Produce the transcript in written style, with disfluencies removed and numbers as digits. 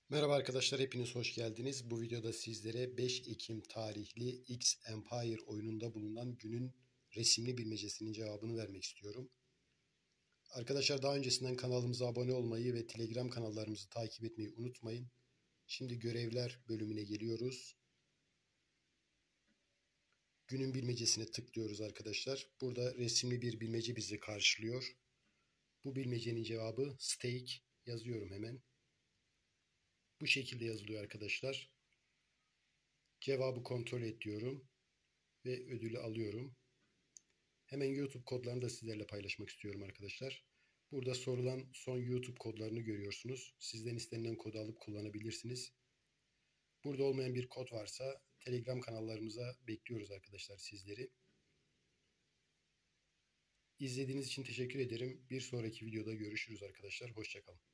Merhaba arkadaşlar, hepiniz hoş geldiniz. Bu videoda sizlere 5 Ekim tarihli X Empire oyununda bulunan günün resimli bilmecesinin cevabını vermek istiyorum. Arkadaşlar daha öncesinden kanalımıza abone olmayı ve Telegram kanallarımızı takip etmeyi unutmayın. Şimdi görevler bölümüne geliyoruz. Günün bilmecesine tıklıyoruz arkadaşlar. Burada resimli bir bilmece bizi karşılıyor. Bu bilmecenin cevabı steak. Yazıyorum hemen. Bu şekilde yazılıyor arkadaşlar. Cevabı kontrol et diyorum ve ödülü alıyorum. Hemen YouTube kodlarını da sizlerle paylaşmak istiyorum arkadaşlar. Burada sorulan son YouTube kodlarını görüyorsunuz. Sizden istenilen kodu alıp kullanabilirsiniz. Burada olmayan bir kod varsa Telegram kanallarımıza bekliyoruz arkadaşlar sizleri. İzlediğiniz için teşekkür ederim. Bir sonraki videoda görüşürüz arkadaşlar. Hoşça kalın.